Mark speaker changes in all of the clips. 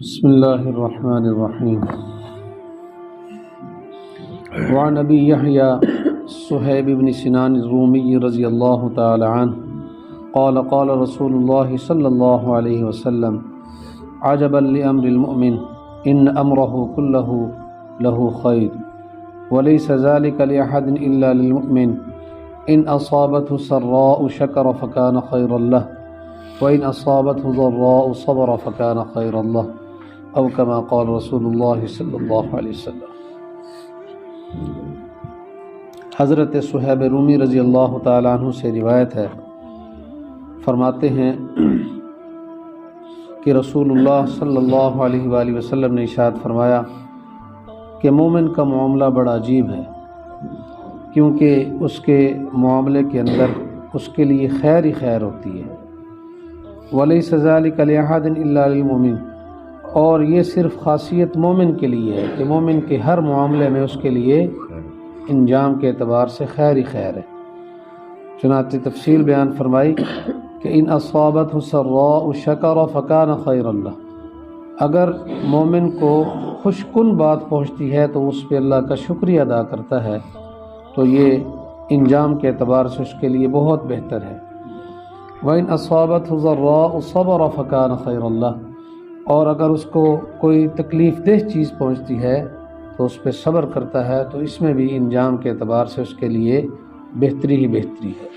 Speaker 1: بسم الله الرحمن الرحيم. وعن أبي يحيى صهيب بن سنان الرومي رضي الله تعالى عنه قال قال رسول الله صلى الله عليه وسلم عجبا لأمر المؤمن إن أمره كله له خير وليس ذلك لأحد إلا للمؤمن إن أصابته سراء شكر فكان خيرا له وإن أصابته ضراء صبر فكان خيرا له او كما قال رسول اللہ صلی اللہ علیہ وسلم. حضرت صہیب رومی رضی اللہ تعالیٰ عنہ سے روایت ہے، فرماتے ہیں کہ رسول اللہ صلی اللہ علیہ وآلہ وسلم نے ارشاد فرمایا کہ مومن کا معاملہ بڑا عجیب ہے، کیونکہ اس کے معاملے کے اندر اس کے لیے خیر ہی خیر ہوتی ہے. وَلَيْسَ ذَلِكَ لِأَحَدٍ إِلَّا لِلْمُؤْمِنِ، اور یہ صرف خاصیت مومن کے لیے ہے کہ مومن کے ہر معاملے میں اس کے لیے انجام کے اعتبار سے خیر ہی خیر ہے. چنانچہ تفصیل بیان فرمائی کہ ان اصابتہ سراء شکر فکان خیرا لہ، اگر مومن کو خوش کن بات پہنچتی ہے تو اس پہ اللہ کا شکریہ ادا کرتا ہے تو یہ انجام کے اعتبار سے اس کے لیے بہت بہتر ہے. وَإِنْ أَصَابَتْهُ ضَرَّاءُ صَبَرَ فَكَانَ خَيْرًا لَهُ، اور اگر اس کو کوئی تکلیف دہ چیز پہنچتی ہے تو اس پہ صبر کرتا ہے تو اس میں بھی انجام کے اعتبار سے اس کے لیے بہتری ہی بہتری ہے.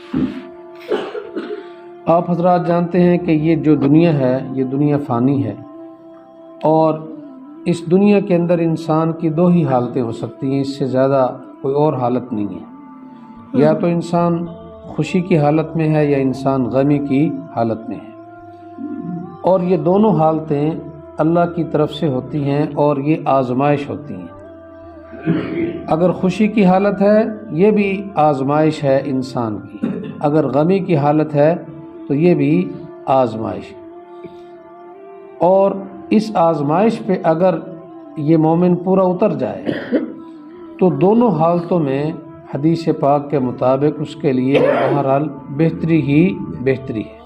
Speaker 1: آپ حضرات جانتے ہیں کہ یہ جو دنیا ہے یہ دنیا فانی ہے، اور اس دنیا کے اندر انسان کی دو ہی حالتیں ہو سکتی ہیں، اس سے زیادہ کوئی اور حالت نہیں ہے. یا تو انسان خوشی کی حالت میں ہے یا انسان غمی کی حالت میں ہے، اور یہ دونوں حالتیں اللہ کی طرف سے ہوتی ہیں اور یہ آزمائش ہوتی ہیں. اگر خوشی کی حالت ہے یہ بھی آزمائش ہے انسان کی، اگر غمی کی حالت ہے تو یہ بھی آزمائش ہے. اور اس آزمائش پہ اگر یہ مومن پورا اتر جائے تو دونوں حالتوں میں حدیث پاک کے مطابق اس کے لیے بہرحال بہتری ہی بہتری ہے.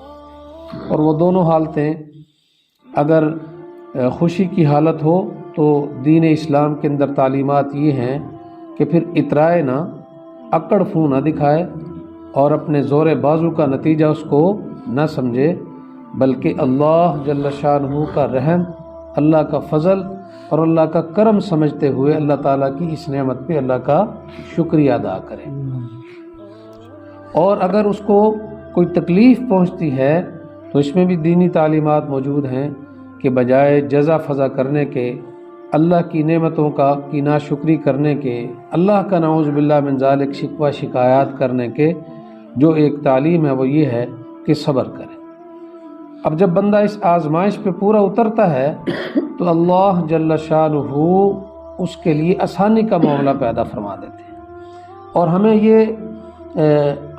Speaker 1: اور وہ دونوں حالتیں اگر خوشی کی حالت ہو تو دین اسلام کے اندر تعلیمات یہ ہیں کہ پھر اترائے نہ، اکڑ فو نہ دکھائے اور اپنے زور بازو کا نتیجہ اس کو نہ سمجھے، بلکہ اللہ جل شانہ کا رحم، اللہ کا فضل اور اللہ کا کرم سمجھتے ہوئے اللہ تعالیٰ کی اس نعمت پہ اللہ کا شکریہ ادا کرے. اور اگر اس کو کوئی تکلیف پہنچتی ہے تو اس میں بھی دینی تعلیمات موجود ہیں کہ بجائے جزا فضا کرنے کے، اللہ کی نعمتوں کی ناشکری کرنے کے، اللہ کا نعوذ باللہ من ذالک شکوہ شکایات کرنے کے، جو ایک تعلیم ہے وہ یہ ہے کہ صبر کرے. اب جب بندہ اس آزمائش پہ پورا اترتا ہے تو اللہ جل شانہ اس کے لیے آسانی کا معاملہ پیدا فرما دیتے ہیں. اور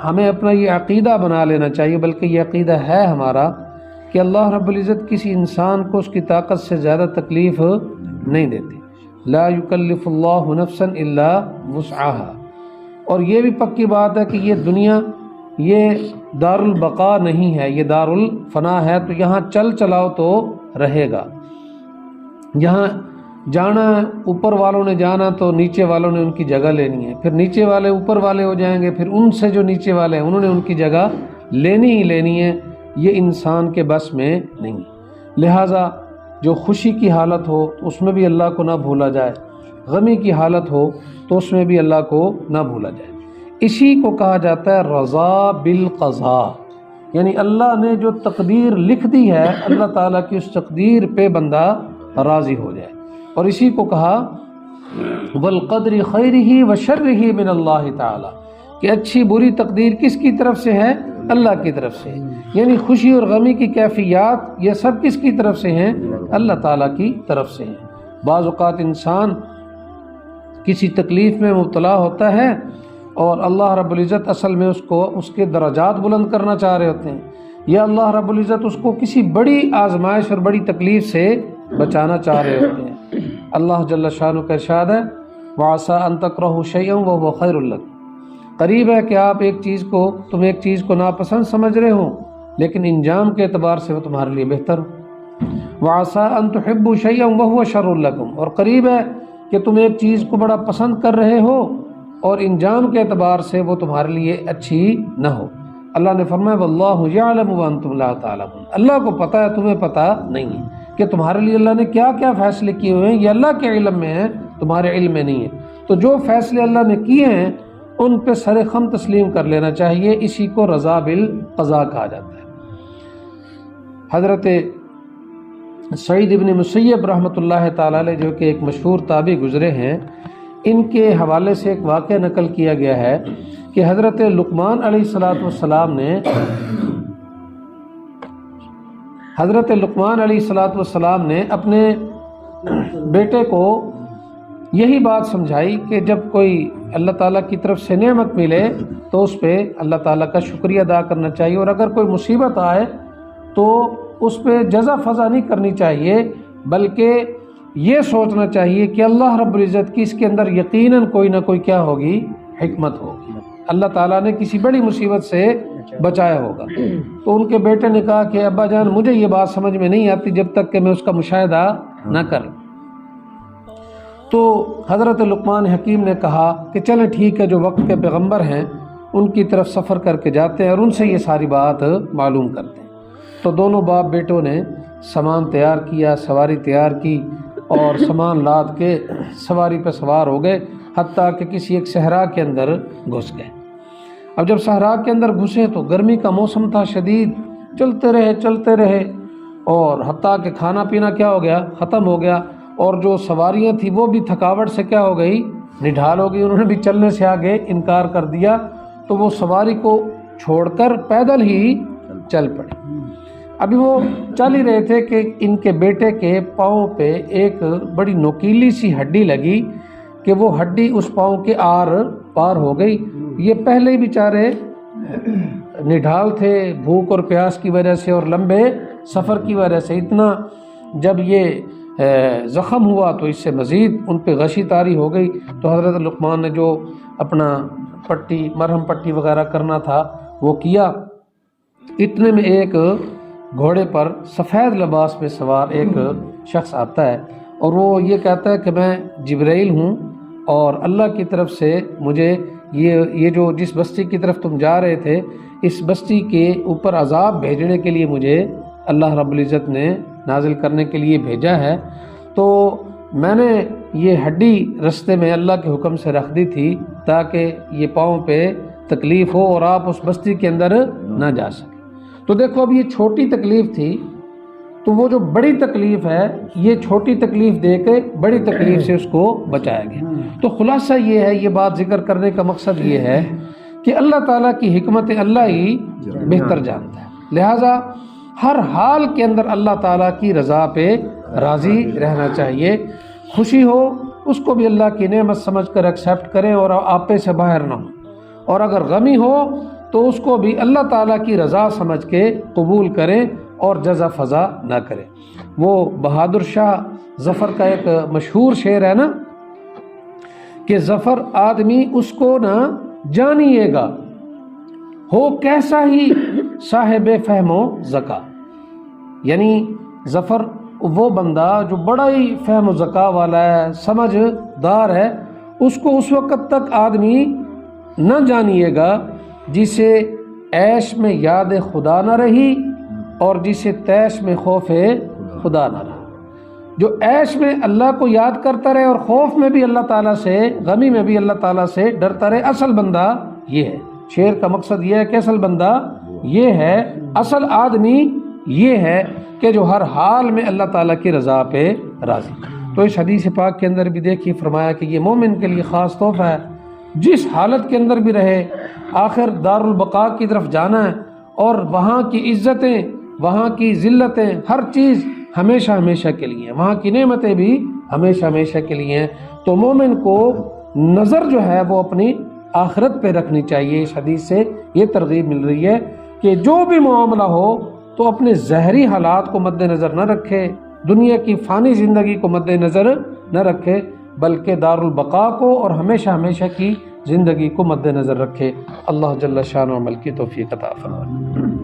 Speaker 1: ہمیں اپنا یہ عقیدہ بنا لینا چاہیے، بلکہ یہ عقیدہ ہے ہمارا کہ اللہ رب العزت کسی انسان کو اس کی طاقت سے زیادہ تکلیف نہیں دیتے. لا یکلف اللہ نفسا الا وسعها. اور یہ بھی پکی بات ہے کہ یہ دنیا یہ دار البقاء نہیں ہے، یہ دار الفنا ہے. تو یہاں چل چلاؤ تو رہے گا، یہاں جانا اوپر والوں نے جانا تو نیچے والوں نے ان کی جگہ لینی ہے، پھر نیچے والے اوپر والے ہو جائیں گے، پھر ان سے جو نیچے والے ہیں انہوں نے ان کی جگہ لینی ہی لینی ہے. یہ انسان کے بس میں نہیں. لہٰذا جو خوشی کی حالت ہو تو اس میں بھی اللہ کو نہ بھولا جائے، غمی کی حالت ہو تو اس میں بھی اللہ کو نہ بھولا جائے. اسی کو کہا جاتا ہے رضا بالقضاء، یعنی اللہ نے جو تقدیر لکھ دی ہے اللہ تعالیٰ کی اس تقدیر پہ بندہ راضی ہو جائے. اور اسی کو کہا والقدر خیرہ وشرہ من اللہ تعالیٰ، کہ اچھی بری تقدیر کس کی طرف سے ہے؟ اللہ کی طرف سے. یعنی خوشی اور غمی کی کیفیات یہ سب کس کی طرف سے ہیں؟ اللہ تعالیٰ کی طرف سے ہیں. بعض اوقات انسان کسی تکلیف میں مبتلا ہوتا ہے اور اللہ رب العزت اصل میں اس کے درجات بلند کرنا چاہ رہے ہوتے ہیں، یا اللہ رب العزت اس کو کسی بڑی آزمائش اور بڑی تکلیف سے بچانا چاہ رہے ہوتے ہیں. اللہ جل شانہ کا ارشاد ہے وَعَسَىٰ أَن تَكْرَهُوا شَيْئًا وَهُوَ خَيْرٌ لَكُمْ. قریب ہے کہ تم ایک چیز کو ناپسند سمجھ رہے ہو لیکن انجام کے اعتبار سے وہ تمہارے لیے بہتر ہو. وَعَسَىٰ أَن تُحِبُّوا شَيْئًا وَهُوَ شَرٌّ لَكُمْ، اور قریب ہے کہ تم ایک چیز کو بڑا پسند کر رہے ہو اور انجام کے اعتبار سے وہ تمہارے لیے اچھی نہ ہو۔ اللہ نے فرمایا وَاللَّهُ يَعْلَمُ وَأَنْتُمْ لَا تَعْلَمُونَ، اللہ کو پتہ ہے، تمہیں پتہ نہیں ہے کہ تمہارے لیے اللہ نے کیا کیا فیصلے کیے ہوئے ہیں، یہ اللہ کے علم میں ہے، تمہارے علم میں نہیں ہے۔ تو جو فیصلے اللہ نے کیے ہیں ان پہ سر خم تسلیم کر لینا چاہیے، اسی کو رضا بالقضاء کہا جاتا ہے۔ حضرت سعید ابن مسیب رحمۃ اللہ تعالی علیہ جو کہ ایک مشہور تابعی گزرے ہیں، ان کے حوالے سے ایک واقعہ نقل کیا گیا ہے کہ حضرت لقمان علیہ السلام نے اپنے بیٹے کو یہی بات سمجھائی کہ جب کوئی اللہ تعالیٰ کی طرف سے نعمت ملے تو اس پہ اللہ تعالیٰ کا شکریہ ادا کرنا چاہیے، اور اگر کوئی مصیبت آئے تو اس پہ جزا فضا نہیں کرنی چاہیے، بلکہ یہ سوچنا چاہیے کہ اللہ رب العزت کی اس کے اندر یقیناً کوئی نہ کوئی کیا ہوگی، حکمت ہوگی، اللہ تعالیٰ نے کسی بڑی مصیبت سے بچایا ہوگا۔ تو ان کے بیٹے نے کہا کہ ابا جان مجھے یہ بات سمجھ میں نہیں آتی جب تک کہ میں اس کا مشاہدہ نہ کروں۔ تو حضرت لقمان حکیم نے کہا کہ چلیں ٹھیک ہے، جو وقت کے پیغمبر ہیں ان کی طرف سفر کر کے جاتے ہیں اور ان سے یہ ساری بات معلوم کرتے ہیں۔ تو دونوں باپ بیٹوں نے سامان تیار کیا، سواری تیار کی اور سامان لاد کے سواری پہ سوار ہو گئے، حتیٰ کہ کسی ایک صحرا کے اندر گھس گئے۔ اب جب صحرا کے اندر گھسے تو گرمی کا موسم تھا شدید، چلتے رہے اور حتیٰ کہ کھانا پینا کیا ہو گیا، ختم ہو گیا، اور جو سواریاں تھیں وہ بھی تھکاوٹ سے کیا ہو گئی، نڈھال ہو گئی، انہوں نے بھی چلنے سے آگے انکار کر دیا، تو وہ سواری کو چھوڑ کر پیدل ہی چل پڑے۔ ابھی وہ چل ہی رہے تھے کہ ان کے بیٹے کے پاؤں پہ ایک بڑی نوکیلی سی ہڈی لگی کہ وہ ہڈی اس پاؤں کے آر پار ہو گئی۔ یہ پہلے ہی بیچارے نڈھال تھے بھوک اور پیاس کی وجہ سے اور لمبے سفر کی وجہ سے، اتنا جب یہ زخم ہوا تو اس سے مزید ان پہ غشی طاری ہو گئی۔ تو حضرت لقمان نے جو اپنا پٹی مرہم پٹی وغیرہ کرنا تھا وہ کیا۔ اتنے میں ایک گھوڑے پر سفید لباس میں سوار ایک شخص آتا ہے اور وہ یہ کہتا ہے کہ میں جبرائیل ہوں اور اللہ کی طرف سے مجھے یہ جو جس بستی کی طرف تم جا رہے تھے اس بستی کے اوپر عذاب بھیجنے کے لیے مجھے اللہ رب العزت نے نازل کرنے کے لیے بھیجا ہے۔ تو میں نے یہ ہڈی رستے میں اللہ کے حکم سے رکھ دی تھی تاکہ یہ پاؤں پہ تکلیف ہو اور آپ اس بستی کے اندر نہ جا سکیں۔ تو دیکھو اب یہ چھوٹی تکلیف تھی، تو وہ جو بڑی تکلیف ہے یہ چھوٹی تکلیف دے کے بڑی تکلیف سے اس کو بچایا گیا۔ تو خلاصہ یہ ہے، یہ بات ذکر کرنے کا مقصد یہ ہے کہ اللہ تعالیٰ کی حکمت اللہ ہی بہتر جانتا ہے، لہٰذا ہر حال کے اندر اللہ تعالیٰ کی رضا پہ راضی رہنا چاہیے۔ خوشی ہو اس کو بھی اللہ کی نعمت سمجھ کر ایکسیپٹ کریں اور آپے سے باہر نہ ہو، اور اگر غمی ہو تو اس کو بھی اللہ تعالیٰ کی رضا سمجھ کے قبول کریں اور جزا فضا نہ کریں۔ وہ بہادر شاہ ظفر کا ایک مشہور شعر ہے نا کہ ظفر آدمی اس کو نہ جانیے گا، ہو کیسا ہی صاحب فہم و ذکا، یعنی ظفر وہ بندہ جو بڑا ہی فہم و ذکا والا ہے، سمجھدار ہے، اس کو اس وقت تک آدمی نہ جانیے گا جسے عیش میں یاد خدا نہ رہی اور جسے تیش میں خوف خدا نہ رہا۔ جو عیش میں اللہ کو یاد کرتا رہے اور خوف میں بھی اللہ تعالیٰ سے، غمی میں بھی اللہ تعالیٰ سے ڈرتا رہے، اصل بندہ یہ ہے۔ شعر کا مقصد یہ ہے کہ اصل بندہ یہ ہے، اصل آدمی یہ ہے کہ جو ہر حال میں اللہ تعالیٰ کی رضا پہ راضی۔ تو اس حدیث پاک کے اندر بھی دیکھیے فرمایا کہ یہ مومن کے لیے خاص تحفہ ہے، جس حالت کے اندر بھی رہے آخر دار البقاء کی طرف جانا ہے، اور وہاں کی عزتیں، وہاں کی ذلتیں، ہر چیز ہمیشہ ہمیشہ کے لیے ہیں، وہاں کی نعمتیں بھی ہمیشہ ہمیشہ کے لیے ہیں۔ تو مومن کو نظر جو ہے وہ اپنی آخرت پہ رکھنی چاہیے۔ اس حدیث سے یہ ترغیب مل رہی ہے کہ جو بھی معاملہ ہو تو اپنے ظاہری حالات کو مد نظر نہ رکھے، دنیا کی فانی زندگی کو مد نظر نہ رکھے، بلکہ دار البقاء کو اور ہمیشہ ہمیشہ کی زندگی کو مد نظر رکھے۔ اللہ جل شانہ عمل کی توفیق عطا فرمائے۔